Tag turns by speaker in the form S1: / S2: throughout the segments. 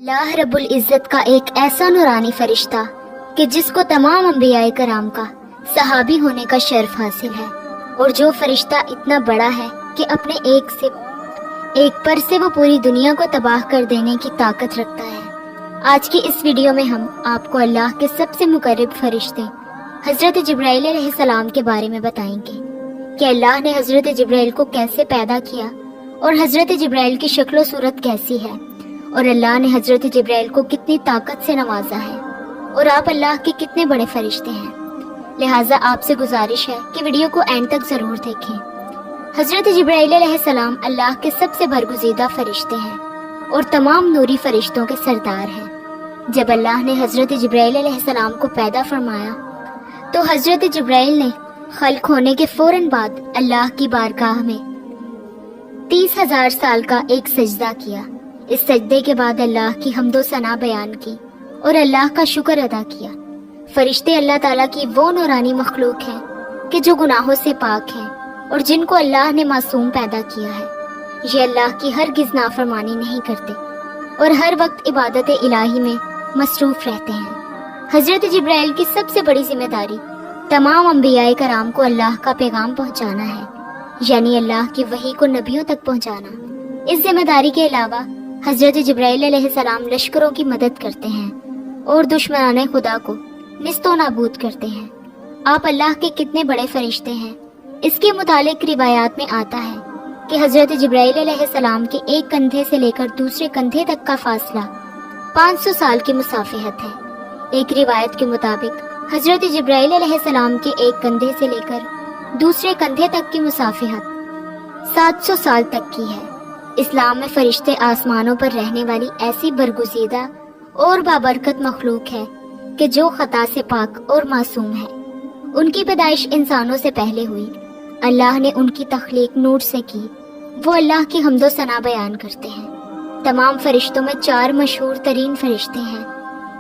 S1: अल्लाह रब्बुल इज़्ज़त का एक ऐसा नूरानी फरिश्ता कि जिसको तमाम अंबियाए कराम का सहाबी होने का शर्फ हासिल है, और जो फरिश्ता इतना बड़ा है कि अपने एक पर से वो पूरी दुनिया को तबाह कर देने की ताकत रखता है। आज की इस वीडियो में हम आपको अल्लाह के सबसे मुकर्रब फरिश्ते हज़रत जिब्राइल अलैहिस्सलाम के बारे में बताएंगे कि अल्लाह ने हज़रत जिब्राइल को कैसे पैदा किया और हज़रत जिब्राइल की शक्ल सूरत कैसी है, और अल्लाह ने हज़रत जिब्राइल को कितनी ताकत से नवाजा है, और आप अल्लाह के कितने बड़े फरिश्ते हैं। लिहाजा आपसे गुजारिश है कि वीडियो को एंड तक ज़रूर देखें। हज़रत जिब्राइल अलैहिस्सलाम अल्लाह के सबसे बरगुज़ीदा फरिश्ते हैं और तमाम नूरी फरिश्तों के सरदार हैं। जब अल्लाह ने हज़रत जिब्राइल अलैहिस्सलाम को पैदा फरमाया तो हज़रत जिब्राइल ने खल्क होने के फौरन बाद अल्लाह की बारगाह में 30,000 साल का एक सजदा किया। इस सजदे के बाद अल्लाह की हम्दो सना बयान की और अल्लाह का शुक्र अदा किया। फरिश्ते अल्लाह ताला की वो नूरानी मखलूक हैं कि जो गुनाहों से पाक हैं और जिनको अल्लाह ने मासूम पैदा किया है। ये अल्लाह की हरगिज़ नाफरमानी नहीं करते और हर वक्त इबादत इलाही में मसरूफ रहते हैं। हज़रत जिब्राइल की सबसे बड़ी जिम्मेदारी तमाम अंबियाए कराम को अल्लाह का पैगाम पहुंचाना है, यानी अल्लाह की वही को नबियों तक पहुंचाना। इस जिम्मेदारी के अलावा हज़रत जिब्राइल अलैहिस्सलाम लश्करों की मदद करते हैं और दुश्मनाने खुदा को निस्तो नाबूद करते हैं। आप अल्लाह के कितने बड़े फरिश्ते हैं, इसके मुतालिक रिवायात में आता है कि हज़रत जिब्राइल अलैहिस्सलाम के एक कंधे से लेकर दूसरे कंधे तक का फासला 500 साल की मुसाफिहत है। एक रिवायत के मुताबिक हज़रत जिब्राइल अलैहिस्सलाम के एक कंधे से लेकर दूसरे कंधे तक की मुसाफिहत 700 साल तक की है। इस्लाम में फरिश्ते आसमानों पर रहने वाली ऐसी बरगुज़ीदा और बाबरकत मखलूक है कि जो खता से पाक और मासूम है। उनकी पैदाइश इंसानों से पहले हुई। अल्लाह ने उनकी तख्लीक नूर से की। वो अल्लाह की हम्दो सना बयान करते हैं। तमाम फरिश्तों में 4 मशहूर तरीन फरिश्ते हैं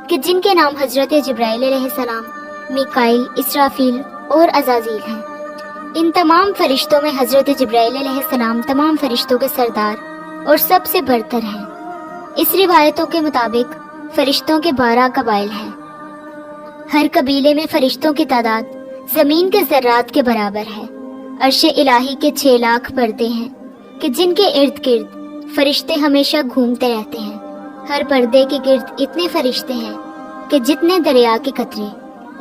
S1: कि जिनके नाम हज़रत जिब्राइल अलैहिस्सलाम, मीकाईल, इसराफील और अज़ाज़ील हैं। इन तमाम फरिश्तों में हज़रत जिब्राइल अलैहिस्सलाम तमाम फरिश्तों के सरदार और सबसे बरतर हैं। इस रिवायतों के मुताबिक फरिश्तों के 12 कबाइल हैं। हर कबीले में फरिश्तों की तादाद ज़मीन के ज़र्रात के बराबर है। अर्शे इलाही के 6 लाख पर्दे हैं कि जिनके इर्द गिर्द फरिश्ते हमेशा घूमते रहते हैं। हर पर्दे के गिर्द इतने फरिश्ते हैं कि जितने दरिया के कतरे,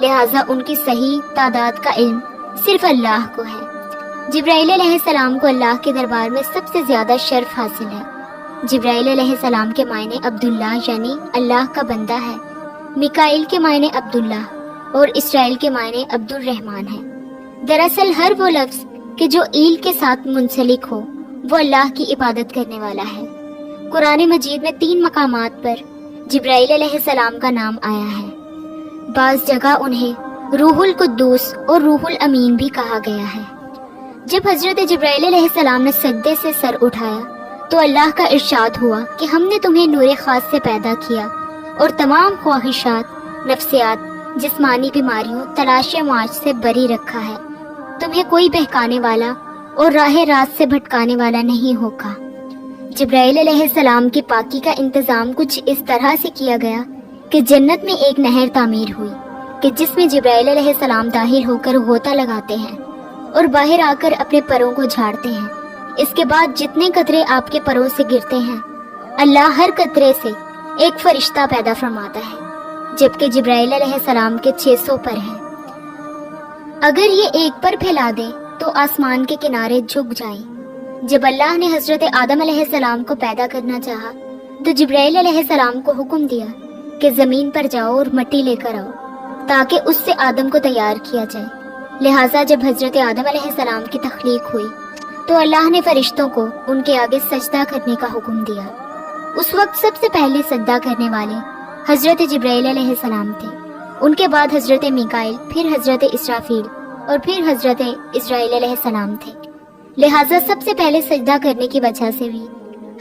S1: लिहाजा उनकी सही तादाद का इल्म सिर्फ अल्लाह को है। जिब्राइल अलैहिस्सलाम को अल्लाह के दरबार में सबसे ज्यादा शर्फ हासिल है। जिब्राइल अलैहिस्सलाम के मायने अब्दुल्लाह यानी अल्लाह का बंदा है। मीकाईल के मायने अब्दुल्लाह और इसराइल के मायने अब्दुल रहमान है। दरअसल हर वो लफ्ज कि जो ईल के साथ मुंसलिक हो वो अल्लाह की इबादत करने वाला है। कुरान मजीद में 3 मकामात पर जिब्राइल अलैहिस्सलाम का नाम आया है। बाज़ जगह उन्हें रूहुल कुद्दूस और रूहुल अमीन भी कहा गया है। जब हज़रत जिब्राइल अलैहिस्सलाम ने सजदे से सर उठाया तो अल्लाह का इरशाद हुआ कि हमने तुम्हें नूर खास से पैदा किया और तमाम ख्वाहिशात, नफ्सियात, जिस्मानी बीमारियों, तलाश मार्च से बरी रखा है। तुम्हें कोई बहकाने वाला और राह रात से भटकाने वाला नहीं होगा। जिब्राइल अलैहिस्सलाम की पाकी का इंतज़ाम कुछ इस तरह से किया गया कि जन्नत में एक नहर तामीर हुई कि जिसमें जिब्राइल अलैहिस्सलाम दाखिल होकर गोता लगाते हैं और बाहर आकर अपने परों को झाड़ते हैं। इसके बाद जितने कतरे आपके परों से गिरते हैं, अल्लाह हर कतरे से एक फरिश्ता पैदा फरमाता है, जबकि जिब्राइल अलैहिस्सलाम के 600 पर हैं। अगर ये एक पर फैला दें तो आसमान के किनारे झुक जाएं। जब अल्लाह ने हज़रत आदम अलैहिस्सलाम को पैदा करना चाहा तो जिब्राइल अलैहिस्सलाम को हुक्म दिया कि ज़मीन पर जाओ और मिट्टी लेकर आओ ताकि उससे आदम को तैयार किया जाए। लिहाजा जब हज़रत आदम अलैहिस्सलाम की तख्लीक हुई तो अल्लाह ने फरिश्तों को उनके आगे सजदा करने का हुक्म दिया। उस वक्त सबसे पहले सजदा करने वाले हज़रत जिब्राइल अलैहिस्सलाम थे। उनके बाद हज़रत मीकाईल, फिर हज़रत इसराफील और फिर हज़रत इस्राईल अलैहिस्सलाम थे। लिहाजा सबसे पहले सजदा करने की वजह से भी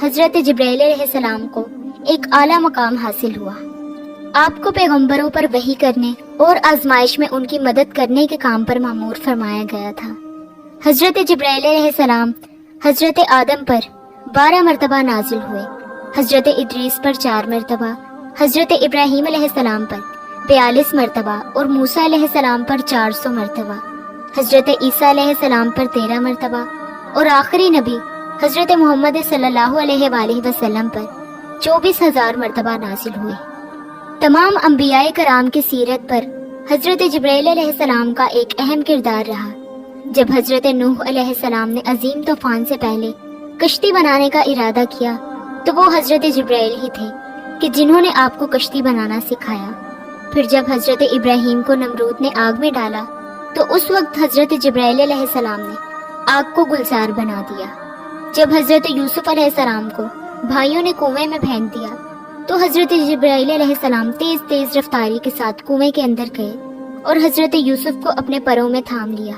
S1: हज़रत जिब्राइल अलैहिस्सलाम को एक आला मकाम हासिल हुआ। आपको पैगंबरों पर वही करने और आजमाइश में उनकी मदद करने के काम पर मामूर फरमाया गया था। हज़रत जिब्राइल अलैहिस्सलाम हज़रत आदम पर 12 मरतबा नाजिल हुए। حضرت ادریس پر 4 مرتبہ، حضرت ابراہیم علیہ السلام پر 42 مرتبہ اور موسیٰ علیہ السلام پر 400 مرتبہ، حضرت عیسیٰ علیہ السلام پر 13 مرتبہ اور آخری نبی حضرت محمد صلی اللہ علیہ وآلہ وسلم پر 24,000 مرتبہ نازل ہوئے۔ تمام انبیاء کرام کی سیرت پر حضرت جبرائیل علیہ السلام کا ایک اہم کردار رہا۔ جب حضرت نوح علیہ السلام نے عظیم طوفان سے پہلے کشتی بنانے کا ارادہ کیا تو وہ حضرت جبرائیل ہی تھے کہ جنہوں نے آپ کو کشتی بنانا سکھایا۔ پھر جب حضرت ابراہیم کو نمرود نے آگ میں ڈالا تو اس وقت حضرت جبرائیل علیہ السلام نے آگ کو گلزار بنا دیا۔ جب حضرت یوسف علیہ السلام کو بھائیوں نے کنویں میں پھینک دیا تو حضرت جبرائیل علیہ السلام تیز تیز رفتاری کے ساتھ کنویں کے اندر گئے اور حضرت یوسف کو اپنے پروں میں تھام لیا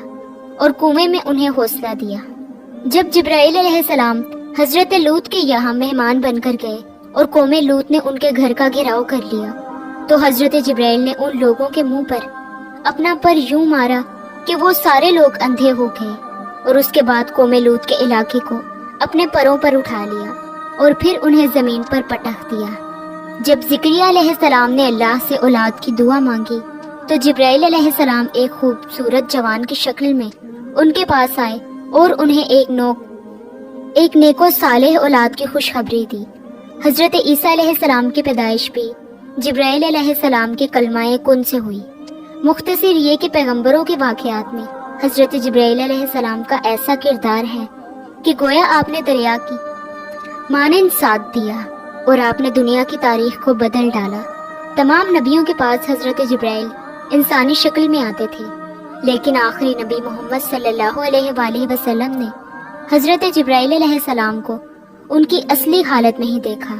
S1: اور کنویں میں انہیں حوصلہ دیا۔ جب جبرائیل علیہ السلام حضرت لوط کے یہاں مہمان بن کر گئے اور قوم لوط نے ان کے گھر کا گھیراؤ کر لیا تو حضرت جبرائیل نے ان لوگوں کے منہ پر اپنا پر یوں مارا کہ وہ سارے لوگ اندھے ہو گئے، اور اس کے بعد قوم لوط کے علاقے کو اپنے پروں پر اٹھا لیا اور پھر انہیں زمین پر پٹخ دیا۔ جب زکریا علیہ السلام نے اللہ سے اولاد کی دعا مانگی تو جبرائیل علیہ السلام ایک خوبصورت جوان کی شکل میں ان کے پاس آئے اور انہیں ایک نیک و صالح اولاد کی خوشخبری دی۔ حضرت عیسیٰ علیہ السلام کی پیدائش بھی جبرائیل علیہ السلام کے کلمہ کن سے ہوئی۔ مختصر یہ کہ پیغمبروں کے واقعات میں حضرت جبرائیل علیہ السلام کا ایسا کردار ہے کہ گویا آپ نے دریا کی مانند ساتھ دیا اور آپ نے دنیا کی تاریخ کو بدل ڈالا۔ تمام نبیوں کے پاس حضرت جبرائیل انسانی شکل میں آتے تھے، لیکن آخری نبی محمد صلی اللہ علیہ وآلہ وسلم نے حضرت جبرائیل علیہ السلام کو ان کی اصلی حالت میں ہی دیکھا۔